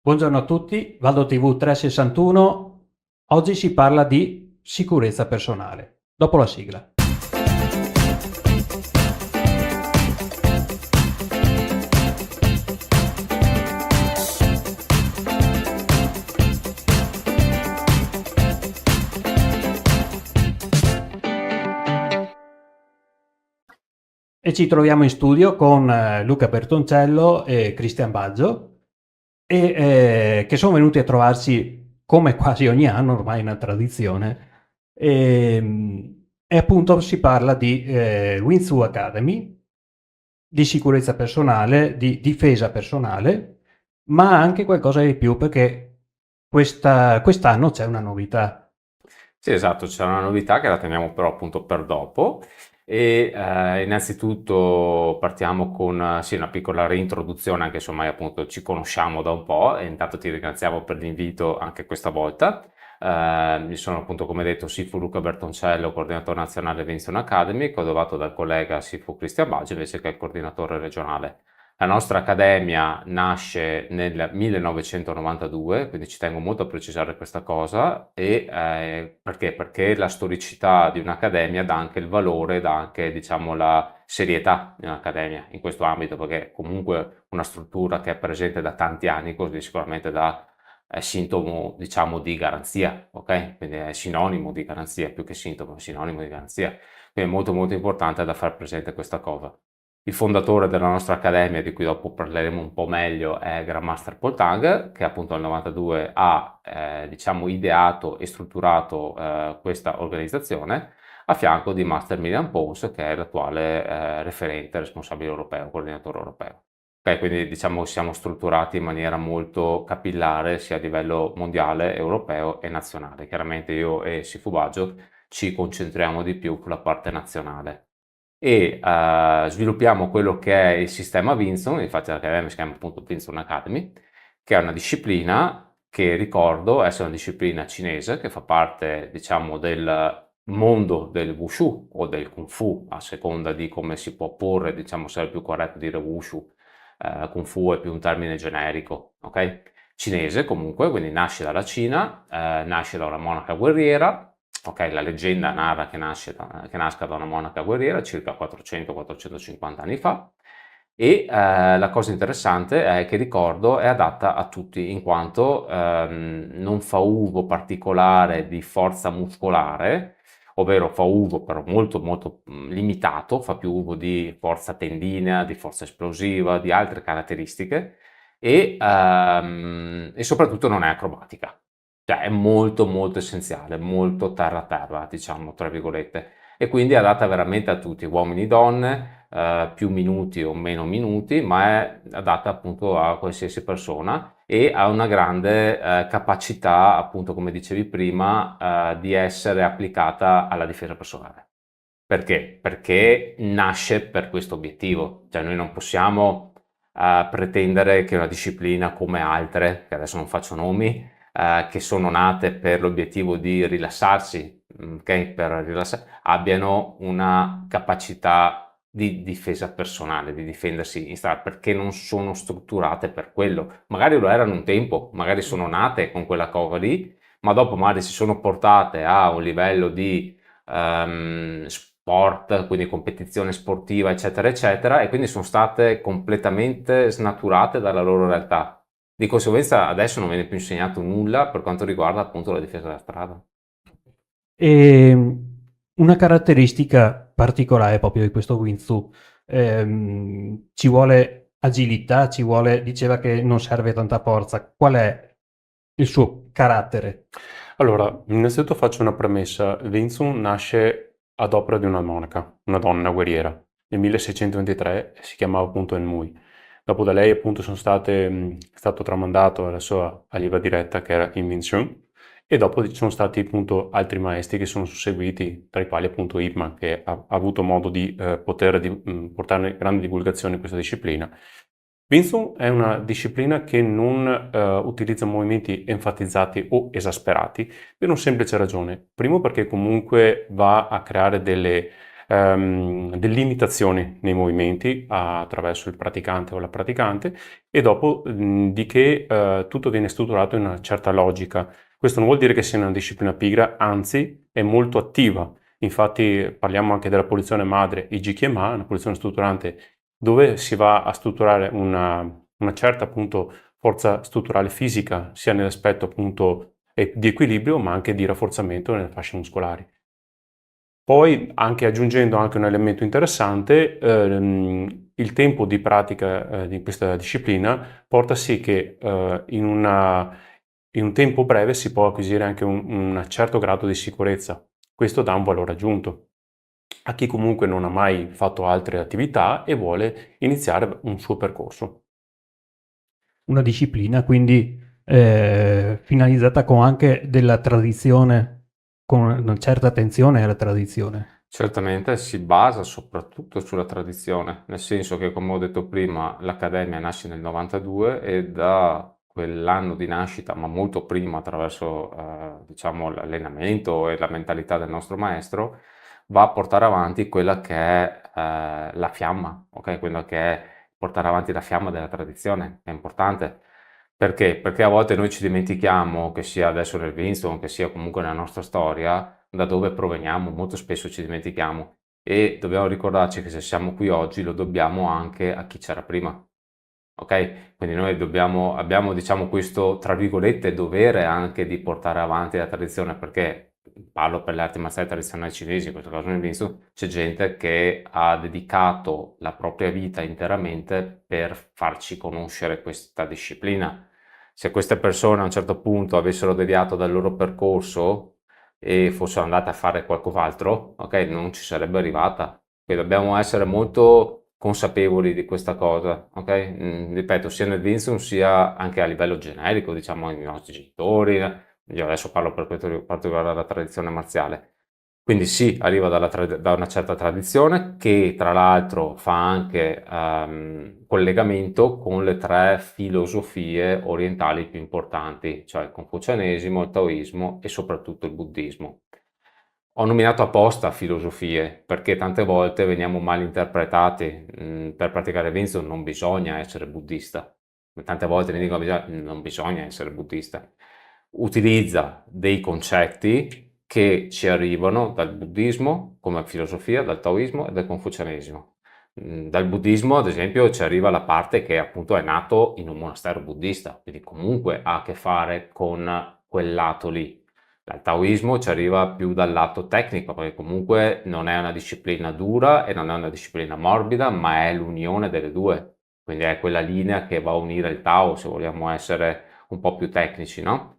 Buongiorno a tutti, Valdo TV 361. Oggi si parla di sicurezza personale. Dopo la sigla. E ci troviamo in studio con Luca Bertoncello e Cristian Baggio, che sono venuti a trovarci come quasi ogni anno, ormai è una tradizione. E appunto si parla di Winsu Academy, di sicurezza personale, di difesa personale, ma anche qualcosa di più perché quest'anno c'è una novità. Sì, esatto, c'è una novità che la teniamo però appunto per dopo e innanzitutto partiamo con sì, una piccola reintroduzione, anche se ormai appunto ci conosciamo da un po' e intanto ti ringraziamo per l'invito anche questa volta. Io sono appunto, come detto, Sifu Luca Bertoncello, coordinatore nazionale Vincent Academy, coadiuvato dal collega Sifu Cristian Baggio invece che è il coordinatore regionale. La nostra accademia nasce nel 1992, quindi ci tengo molto a precisare questa cosa, e perché? Perché la storicità di un'accademia dà anche il valore, dà anche, diciamo, la serietà di un'accademia in questo ambito, perché è comunque una struttura che è presente da tanti anni, così sicuramente è sintomo, diciamo, di garanzia, ok? Quindi è sinonimo di garanzia, più che sintomo, è sinonimo di garanzia. Quindi è molto molto importante da far presente questa cosa. Il fondatore della nostra accademia, di cui dopo parleremo un po' meglio, è Grandmaster Paul Tang, che appunto nel 92 ha diciamo, ideato e strutturato questa organizzazione, a fianco di Master Miriam Pons, che è l'attuale referente responsabile europeo, coordinatore europeo. Ok, quindi diciamo siamo strutturati in maniera molto capillare sia a livello mondiale, europeo e nazionale. Chiaramente io e Sifu Baggio ci concentriamo di più sulla parte nazionale e sviluppiamo quello che è il sistema Vinson, infatti l'accademia si chiama appunto Vinson Academy, che è una disciplina che ricordo essere una disciplina cinese che fa parte, diciamo, del mondo del Wushu o del Kung Fu, a seconda di come si può porre, diciamo, se è più corretto dire Wushu. Kung Fu è più un termine generico, ok? Cinese comunque, quindi nasce dalla Cina, nasce da una monaca guerriera. Ok, la leggenda narra che nasca da una monaca guerriera circa 400-450 anni fa e la cosa interessante è che ricordo è adatta a tutti in quanto non fa uso particolare di forza muscolare, ovvero fa uso però molto molto limitato, fa più uso di forza tendinea, di forza esplosiva, di altre caratteristiche e soprattutto non è acrobatica. Cioè è molto molto essenziale, molto terra terra, diciamo, tra virgolette. E quindi è adatta veramente a tutti, uomini e donne, più minuti o meno minuti, ma è adatta appunto a qualsiasi persona e ha una grande capacità, appunto come dicevi prima, di essere applicata alla difesa personale. Perché? Perché nasce per questo obiettivo, cioè noi non possiamo pretendere che una disciplina come altre, che adesso non faccio nomi, che sono nate per l'obiettivo di rilassarsi, ok? Per abbiano una capacità di difesa personale, di difendersi in strada, perché non sono strutturate per quello. Magari lo erano un tempo, magari sono nate con quella cosa lì, ma dopo magari si sono portate a un livello di sport, quindi competizione sportiva, eccetera, eccetera, e quindi sono state completamente snaturate dalla loro realtà. Di conseguenza adesso non viene più insegnato nulla per quanto riguarda appunto la difesa della strada. E una caratteristica particolare proprio di questo Wing Tsu, ci vuole agilità, ci vuole, diceva che non serve tanta forza. Qual è il suo carattere? Allora, innanzitutto faccio una premessa. Vinzun nasce ad opera di una monaca, una donna guerriera, nel 1623 si chiamava appunto Enmui. Dopo da lei appunto è stato tramandato la sua allieva diretta che era Invinciun e dopo ci sono stati appunto altri maestri che sono susseguiti, tra i quali appunto Ip Man che ha avuto modo di portare grande divulgazione in questa disciplina. Winston è una disciplina che non utilizza movimenti enfatizzati o esasperati per una semplice ragione. Primo perché comunque va a creare delimitazioni nei movimenti attraverso il praticante o la praticante e dopo di che tutto viene strutturato in una certa logica. Questo non vuol dire che sia una disciplina pigra, anzi è molto attiva. Infatti parliamo anche della posizione madre Ijikiema, una posizione strutturante dove si va a strutturare una certa appunto forza strutturale fisica, sia nell'aspetto appunto di equilibrio, ma anche di rafforzamento nelle fasce muscolari. Poi, anche aggiungendo anche un elemento interessante, il tempo di pratica di questa disciplina porta sì che in un tempo breve si può acquisire anche un certo grado di sicurezza. Questo dà un valore aggiunto a chi comunque non ha mai fatto altre attività e vuole iniziare un suo percorso. Una disciplina quindi finalizzata con anche della tradizione, con una certa attenzione alla tradizione. Certamente si basa soprattutto sulla tradizione, nel senso che, come ho detto prima, l'Accademia nasce nel 92 e da quell'anno di nascita, ma molto prima, attraverso diciamo, l'allenamento e la mentalità del nostro maestro, va a portare avanti quella che è la fiamma, ok? Quella che è portare avanti la fiamma della tradizione, è importante. Perché? Perché a volte noi ci dimentichiamo, che sia adesso nel Winston, che sia comunque nella nostra storia, da dove proveniamo, molto spesso ci dimentichiamo e dobbiamo ricordarci che se siamo qui oggi lo dobbiamo anche a chi c'era prima. Ok? Quindi noi abbiamo diciamo questo, tra virgolette, dovere anche di portare avanti la tradizione, perché parlo per le arti marziali tradizionali cinesi, in questo caso nel Winston, c'è gente che ha dedicato la propria vita interamente per farci conoscere questa disciplina. Se queste persone a un certo punto avessero deviato dal loro percorso e fossero andate a fare qualcos'altro, ok, non ci sarebbe arrivata. Quindi dobbiamo essere molto consapevoli di questa cosa, ok? Ripeto, sia nel Winston sia anche a livello generico, diciamo, i nostri genitori, io adesso parlo per quanto riguarda la tradizione marziale. Quindi sì, arriva da una certa tradizione che tra l'altro fa anche collegamento con le tre filosofie orientali più importanti, cioè il confucianesimo, il taoismo e soprattutto il buddismo. Ho nominato apposta filosofie perché tante volte veniamo mal interpretati. Per praticare Winston non bisogna essere buddista. Tante volte mi dicono non bisogna essere buddista. Utilizza dei concetti che ci arrivano dal buddismo come filosofia, dal taoismo e dal confucianesimo. Dal buddismo, ad esempio, ci arriva la parte che appunto è nato in un monastero buddista, quindi comunque ha a che fare con quel lato lì. Dal taoismo ci arriva più dal lato tecnico, perché comunque non è una disciplina dura e non è una disciplina morbida, ma è l'unione delle due. Quindi è quella linea che va a unire il Tao, se vogliamo essere un po' più tecnici, no?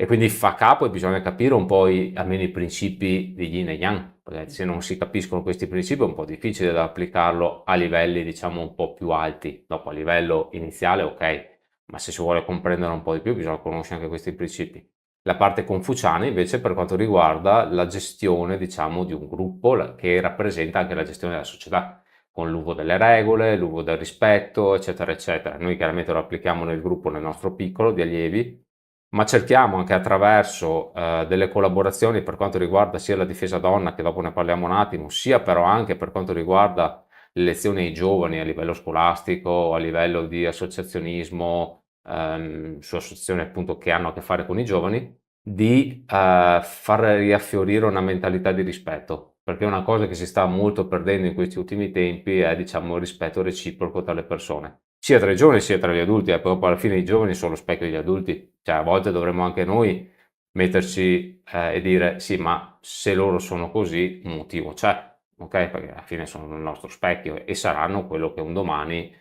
E quindi fa capo e bisogna capire un po' almeno i principi di Yin e Yang, perché se non si capiscono questi principi è un po' difficile da applicarlo a livelli, diciamo, un po' più alti. Dopo a livello iniziale, ok, ma se si vuole comprendere un po' di più bisogna conoscere anche questi principi. La parte confuciana invece per quanto riguarda la gestione, diciamo, di un gruppo che rappresenta anche la gestione della società, con l'uso delle regole, l'uso del rispetto, eccetera, eccetera. Noi chiaramente lo applichiamo nel gruppo, nel nostro piccolo di allievi, ma cerchiamo anche attraverso delle collaborazioni per quanto riguarda sia la difesa donna, che dopo ne parliamo un attimo, sia però anche per quanto riguarda le lezioni ai giovani a livello scolastico, a livello di associazionismo, su associazioni appunto che hanno a che fare con i giovani, di far riaffiorire una mentalità di rispetto, perché una cosa che si sta molto perdendo in questi ultimi tempi è, diciamo, il rispetto reciproco tra le persone, sia tra i giovani sia tra gli adulti, proprio alla fine i giovani sono lo specchio degli adulti, cioè a volte dovremmo anche noi metterci e dire sì, ma se loro sono così, un motivo c'è, ok? Perché alla fine sono il nostro specchio e saranno quello che un domani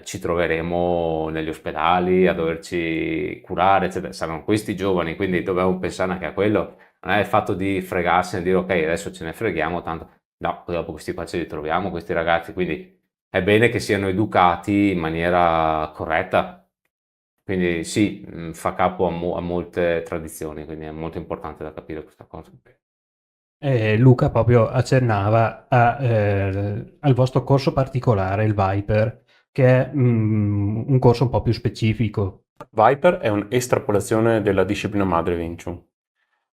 ci troveremo negli ospedali a doverci curare, eccetera. Saranno questi giovani, quindi dobbiamo pensare anche a quello. Non è il fatto di fregarsi e dire ok, adesso ce ne freghiamo, tanto no, dopo questi qua ce li troviamo, questi ragazzi, quindi è bene che siano educati in maniera corretta. Quindi sì, fa capo a molte tradizioni, quindi è molto importante da capire questa cosa. Luca proprio accennava al vostro corso particolare, il Viper, che è un corso un po' più specifico. Viper è un'estrapolazione della disciplina madre Wing Chun.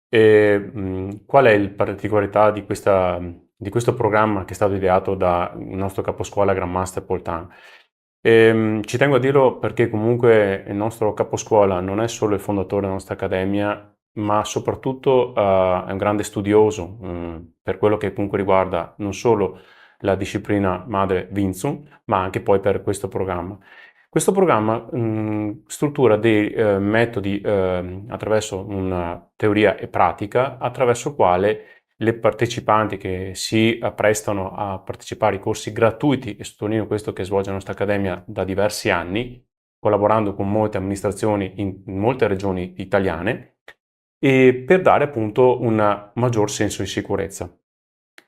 E qual è la particolarità di questa di questo programma che è stato ideato dal nostro caposcuola Grandmaster Paul Tang. Ci tengo a dirlo perché comunque il nostro caposcuola non è solo il fondatore della nostra accademia, ma soprattutto è un grande studioso per quello che comunque riguarda non solo la disciplina madre Wing Tsun, ma anche poi per questo programma. Questo programma struttura dei metodi attraverso una teoria e pratica, attraverso il quale le partecipanti che si apprestano a partecipare ai corsi gratuiti, e sottolineo questo che svolge la nostra accademia da diversi anni, collaborando con molte amministrazioni in molte regioni italiane, e per dare appunto un maggior senso di sicurezza.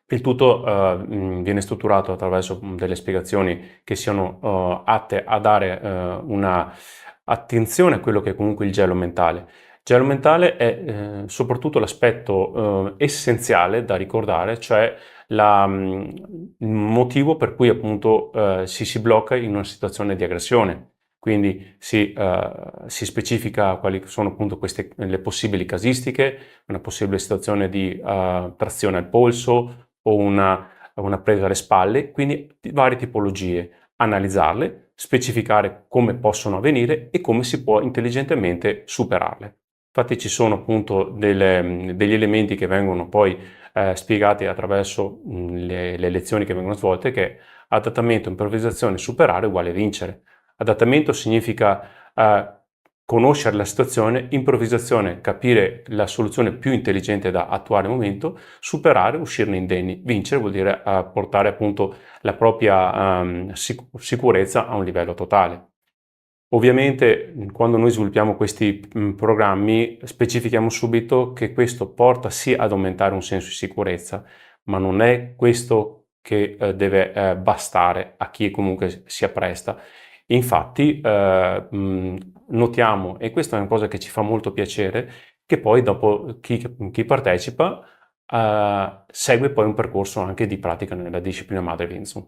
Il tutto viene strutturato attraverso delle spiegazioni che siano atte a dare una attenzione a quello che è comunque il gelo mentale. Il gelo mentale è soprattutto l'aspetto essenziale da ricordare, cioè il motivo per cui appunto si blocca in una situazione di aggressione. Quindi si specifica quali sono appunto le possibili casistiche, una possibile situazione di trazione al polso o una presa alle spalle, quindi varie tipologie, analizzarle, specificare come possono avvenire e come si può intelligentemente superarle. Infatti ci sono appunto degli elementi che vengono poi spiegati attraverso le lezioni che vengono svolte, che adattamento, improvvisazione, superare uguale vincere. Adattamento significa conoscere la situazione, improvvisazione, capire la soluzione più intelligente da attuare al momento, superare, uscirne indenni. Vincere vuol dire portare appunto la propria sicurezza a un livello totale. Ovviamente quando noi sviluppiamo questi programmi specifichiamo subito che questo porta sì ad aumentare un senso di sicurezza, ma non è questo che deve bastare a chi comunque si appresta. Infatti notiamo, e questa è una cosa che ci fa molto piacere, che poi dopo chi partecipa segue poi un percorso anche di pratica nella disciplina madre Wing Tsun,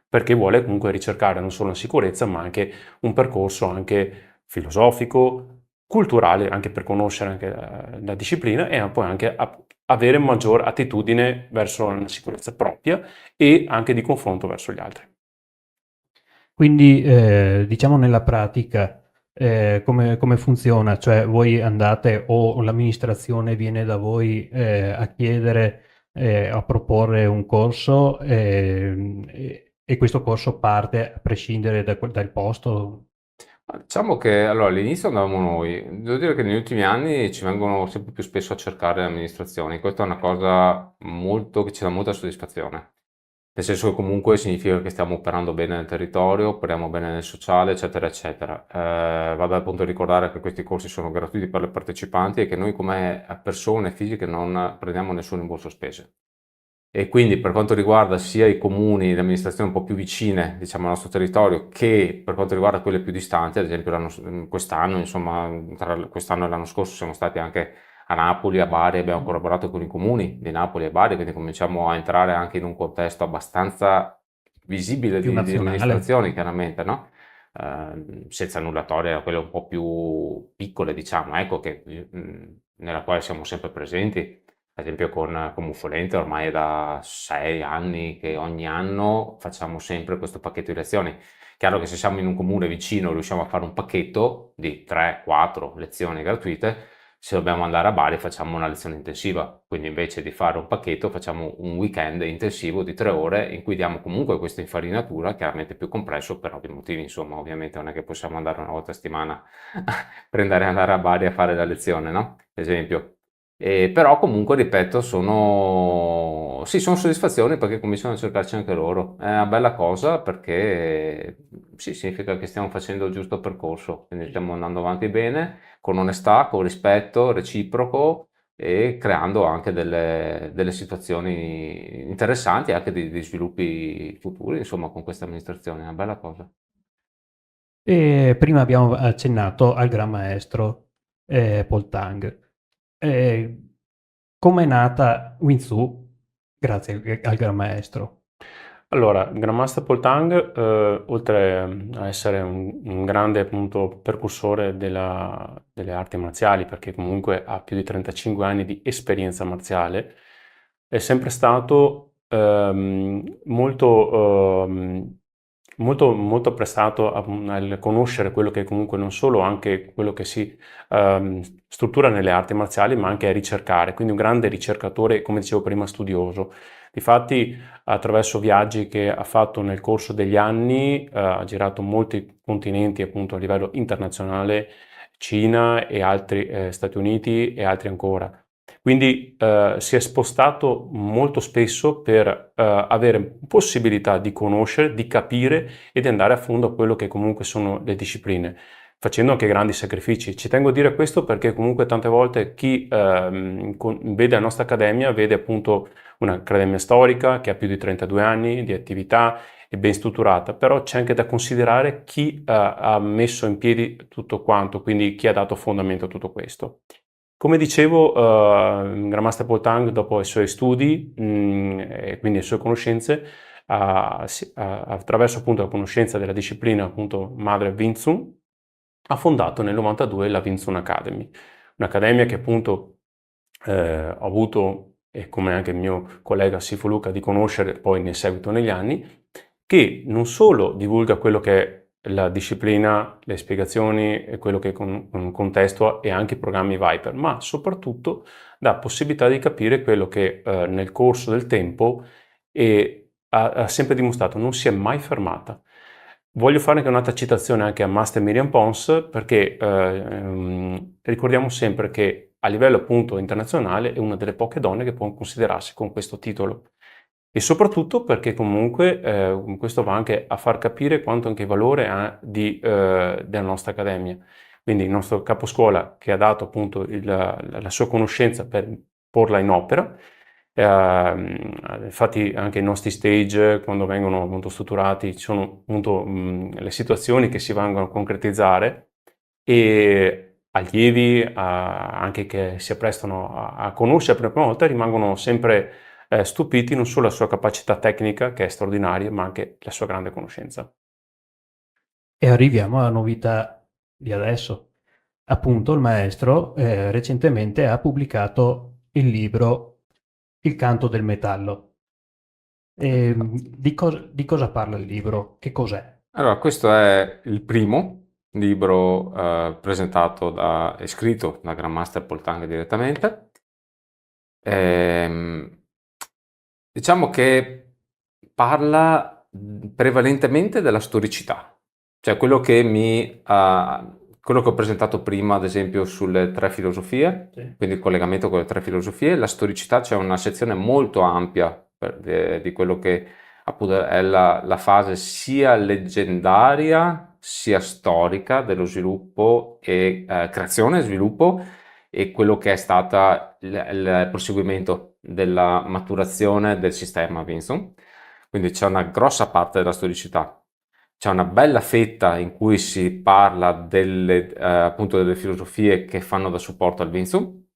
perché vuole comunque ricercare non solo la sicurezza, ma anche un percorso anche filosofico, culturale, anche per conoscere anche la disciplina e poi anche avere maggior attitudine verso la sicurezza propria e anche di confronto verso gli altri. Quindi, diciamo nella pratica, come funziona? Cioè voi andate o l'amministrazione viene da voi, a chiedere, a proporre un corso, e questo corso parte a prescindere dal posto? Diciamo che allora all'inizio andavamo noi, devo dire che negli ultimi anni ci vengono sempre più spesso a cercare le amministrazioni, questa è una cosa che ci dà molta soddisfazione, nel senso che comunque significa che stiamo operando bene nel territorio, operiamo bene nel sociale, eccetera, eccetera. Vado appunto a ricordare che questi corsi sono gratuiti per le partecipanti e che noi come persone fisiche non prendiamo nessun rimborso spese. E quindi per quanto riguarda sia i comuni, le amministrazioni un po' più vicine, diciamo, al nostro territorio, che per quanto riguarda quelle più distanti, ad esempio quest'anno, insomma, tra quest'anno e l'anno scorso siamo stati anche a Napoli, a Bari, abbiamo collaborato con i comuni di Napoli e Bari, quindi cominciamo a entrare anche in un contesto abbastanza visibile Più di nazionale. amministrazioni, chiaramente, no? Senza nulla togliere a quelle un po' più piccole, diciamo, ecco, nella quale siamo sempre presenti. Ad esempio con Muffolente ormai è da 6 anni che ogni anno facciamo sempre questo pacchetto di lezioni. Chiaro che se siamo in un comune vicino riusciamo a fare un pacchetto di 3-4 lezioni gratuite, se dobbiamo andare a Bari facciamo una lezione intensiva, quindi invece di fare un pacchetto facciamo un weekend intensivo di 3 ore in cui diamo comunque questa infarinatura, chiaramente più compresso per ovvi motivi, insomma, ovviamente non è che possiamo andare una volta a settimana per andare a Bari a fare la lezione, no? Ad esempio. Però comunque, ripeto, sì, sono soddisfazioni perché cominciano a cercarci anche loro. È una bella cosa perché sì, significa che stiamo facendo il giusto percorso, quindi stiamo andando avanti bene, con onestà, con rispetto reciproco e creando anche delle situazioni interessanti, anche di sviluppi futuri, insomma, con questa amministrazione. È una bella cosa. E prima abbiamo accennato al Gran Maestro, Paul Tang. Come è nata Wing Tsun grazie al Gran Maestro? Allora, Grandmaster Paul Tang, oltre a essere un grande appunto percussore delle arti marziali, perché comunque ha più di 35 anni di esperienza marziale, è sempre stato molto prestato al conoscere quello che comunque non solo anche quello che si struttura nelle arti marziali, ma anche a ricercare, quindi un grande ricercatore, come dicevo prima, studioso. Difatti, attraverso viaggi che ha fatto nel corso degli anni, ha girato molti continenti appunto a livello internazionale, Cina e altri, Stati Uniti e altri ancora. Quindi si è spostato molto spesso per avere possibilità di conoscere, di capire e di andare a fondo a quello che comunque sono le discipline, facendo anche grandi sacrifici. Ci tengo a dire questo perché comunque tante volte chi vede la nostra accademia vede appunto un'accademia storica che ha più di 32 anni di attività e ben strutturata, però c'è anche da considerare chi ha messo in piedi tutto quanto, quindi chi ha dato fondamento a tutto questo. Come dicevo, Grandmaster Paul Tang, dopo i suoi studi e quindi le sue conoscenze, attraverso appunto la conoscenza della disciplina appunto madre Wing Tsun, ha fondato nel 92 la Wing Tsun Academy, un'accademia che appunto ho avuto, e come anche il mio collega Sifu Luca, di conoscere poi nel seguito negli anni, che non solo divulga quello che è la disciplina, le spiegazioni e quello che con un contesto e anche i programmi Viper, ma soprattutto dà possibilità di capire quello che nel corso del tempo ha sempre dimostrato, non si è mai fermata. Voglio fare anche un'altra citazione anche a Master Miriam Pons perché ricordiamo sempre che a livello appunto internazionale è una delle poche donne che può considerarsi con questo titolo. E soprattutto perché comunque questo va anche a far capire quanto anche valore ha della nostra accademia. Quindi il nostro caposcuola che ha dato appunto la sua conoscenza per porla in opera, infatti anche i nostri stage quando vengono appunto strutturati ci sono appunto le situazioni che si vanno a concretizzare e allievi anche che si apprestano a conoscere per la prima volta rimangono sempre stupiti non solo la sua capacità tecnica, che è straordinaria, ma anche la sua grande conoscenza. E arriviamo alla novità di adesso. Appunto, il maestro recentemente ha pubblicato il libro Il canto del metallo. Di cosa parla il libro? Che cos'è? Allora, questo è il primo libro presentato e scritto da Grandmaster Paul Tang direttamente. Diciamo che parla prevalentemente della storicità, cioè quello che ho presentato prima, ad esempio, sulle tre filosofie, Sì. quindi il collegamento con le tre filosofie, la storicità c'è una sezione molto ampia di quello che appunto è la fase sia leggendaria sia storica dello sviluppo e creazione e sviluppo e quello che è stata il proseguimento della maturazione del sistema Winston. Quindi c'è una grossa parte della storicità. C'è una bella fetta in cui si parla appunto delle filosofie che fanno da supporto al Winston,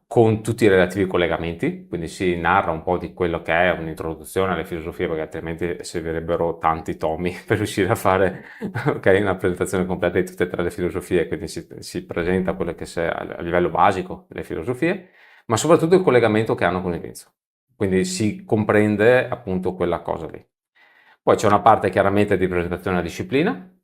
con tutti i relativi collegamenti, quindi si narra un po' di quello che è un'introduzione alle filosofie, perché altrimenti servirebbero tanti tomi per riuscire a fare una presentazione completa di tutte e tre le filosofie, quindi si presenta quello che è a livello basico le filosofie, ma soprattutto il collegamento che hanno con il Winston, quindi si comprende appunto quella cosa lì. Poi c'è una parte chiaramente di presentazione della disciplina,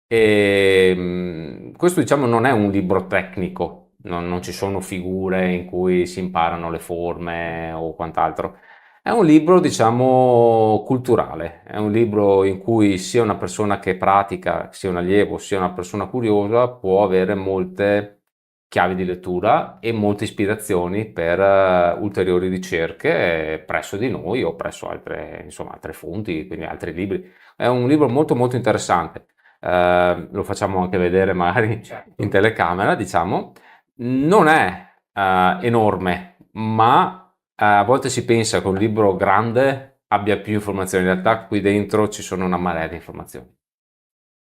e questo diciamo non è un libro tecnico, non ci sono figure in cui si imparano le forme o quant'altro. È un libro, diciamo, culturale, è un libro in cui sia una persona che pratica, sia un allievo, sia una persona curiosa può avere molte chiavi di lettura e molte ispirazioni per ulteriori ricerche presso di noi o presso altre fonti, quindi altri libri. È un libro molto molto interessante. Lo facciamo anche vedere magari in telecamera, diciamo. Non è enorme, ma a volte si pensa che un libro grande abbia più informazioni. In realtà qui dentro ci sono una marea di informazioni.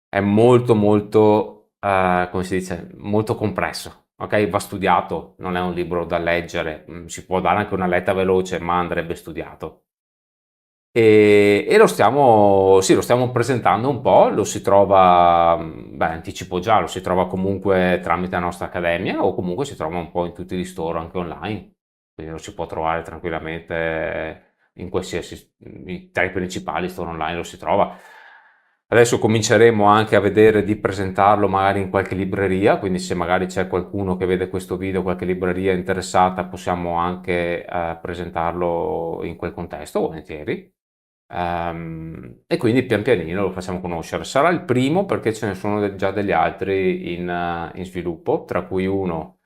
È molto molto, come si dice, molto compresso. Ok, va studiato, non è un libro da leggere, si può dare anche una letta veloce, ma andrebbe studiato. E lo stiamo presentando un po', lo si trova, anticipo già, lo si trova comunque tramite la nostra accademia o comunque si trova un po' in tutti gli store anche online. quindi lo si può trovare tranquillamente in qualsiasi, tra i principali store online lo si trova. Adesso cominceremo anche a vedere di presentarlo magari in qualche libreria, quindi se magari c'è qualcuno che vede questo video, qualche libreria interessata, possiamo anche presentarlo in quel contesto, volentieri. E quindi pian pianino lo facciamo conoscere. Sarà il primo perché ce ne sono già degli altri in sviluppo, tra cui uno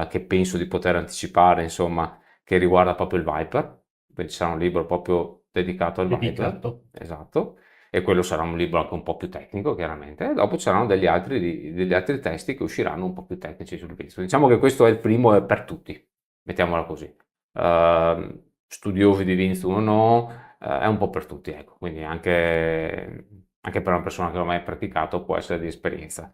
che penso di poter anticipare, insomma, che riguarda proprio il Viper, quindi sarà un libro proprio dedicato al Viper, Dedicato. esatto, e quello sarà un libro anche un po' più tecnico, chiaramente, e dopo c'erano degli altri testi che usciranno un po' più tecnici sul visto. Diciamo che questo è il primo per tutti, mettiamola così. Studiosi di Vinci o no, è un po' per tutti, ecco, quindi anche per una persona che non ha mai praticato può essere di esperienza.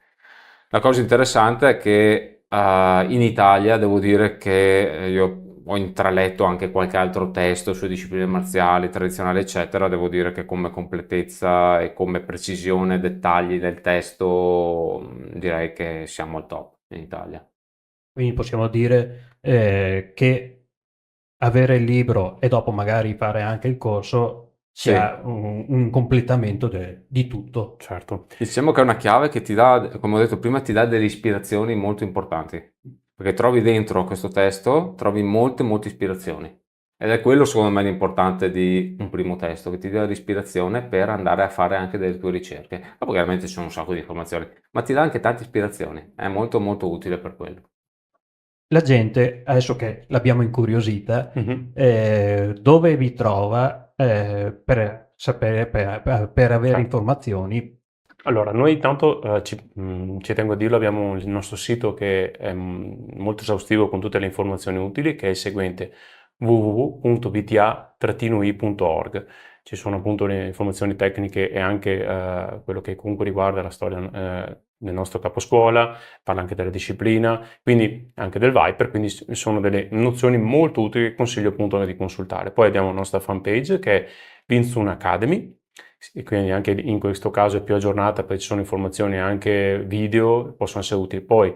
La cosa interessante è che in Italia devo dire che io ho intraletto anche qualche altro testo sulle discipline marziali, tradizionali, eccetera. Devo dire che come completezza e come precisione, dettagli del testo, direi che siamo al top in Italia. Quindi possiamo dire che avere il libro e dopo magari fare anche il corso Sì. sia un completamento di tutto. Certo. Diciamo che è una chiave che ti dà, come ho detto prima, ti dà delle ispirazioni molto importanti, perché trovi dentro questo testo, trovi molte ispirazioni. Ed è quello secondo me l'importante di un primo testo, che ti dà l'ispirazione per andare a fare anche delle tue ricerche. Dopo chiaramente ci sono un sacco di informazioni, ma ti dà anche tante ispirazioni, è molto utile per quello. La gente, adesso che l'abbiamo incuriosita, dove vi trova per sapere, per avere Certo. informazioni? Allora, noi intanto ci tengo a dirlo, abbiamo il nostro sito che è molto esaustivo con tutte le informazioni utili, che è il seguente: www.vta-i.org. Ci sono appunto le informazioni tecniche e anche quello che comunque riguarda la storia del nostro caposcuola, parla anche della disciplina, quindi anche del Viper, quindi sono delle nozioni molto utili che consiglio appunto di consultare. Poi abbiamo la nostra fanpage che è Vinzun Academy, e quindi anche in questo caso è più aggiornata perché ci sono informazioni anche video, possono essere utili. Poi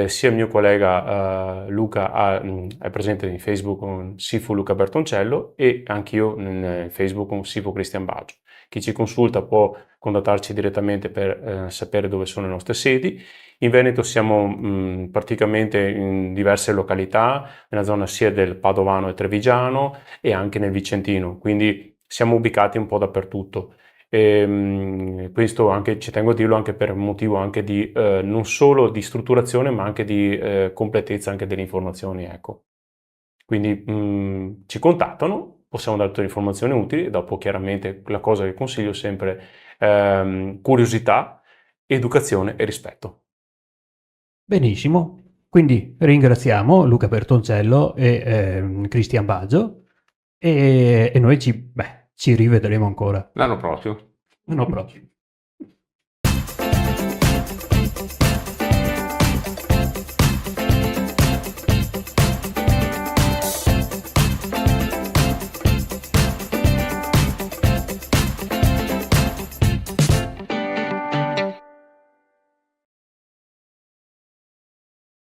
sia il mio collega Luca è presente in Facebook con Sifu Luca Bertoncello e anch'io in Facebook con Sifu Cristian Baggio. Chi ci consulta può contattarci direttamente per sapere dove sono le nostre sedi. In Veneto siamo praticamente in diverse località, nella zona sia del Padovano e Trevigiano e anche nel Vicentino, quindi siamo ubicati un po' dappertutto. Questo anche ci tengo a dirlo anche per un motivo anche di non solo di strutturazione ma anche di completezza anche delle informazioni, ecco. Quindi ci contattano, possiamo dare tutte le informazioni utili e dopo chiaramente la cosa che consiglio è sempre curiosità, educazione e rispetto. Benissimo, quindi ringraziamo Luca Bertoncello e Cristian Baggio e noi ci rivedremo ancora L'anno prossimo. l'anno prossimo.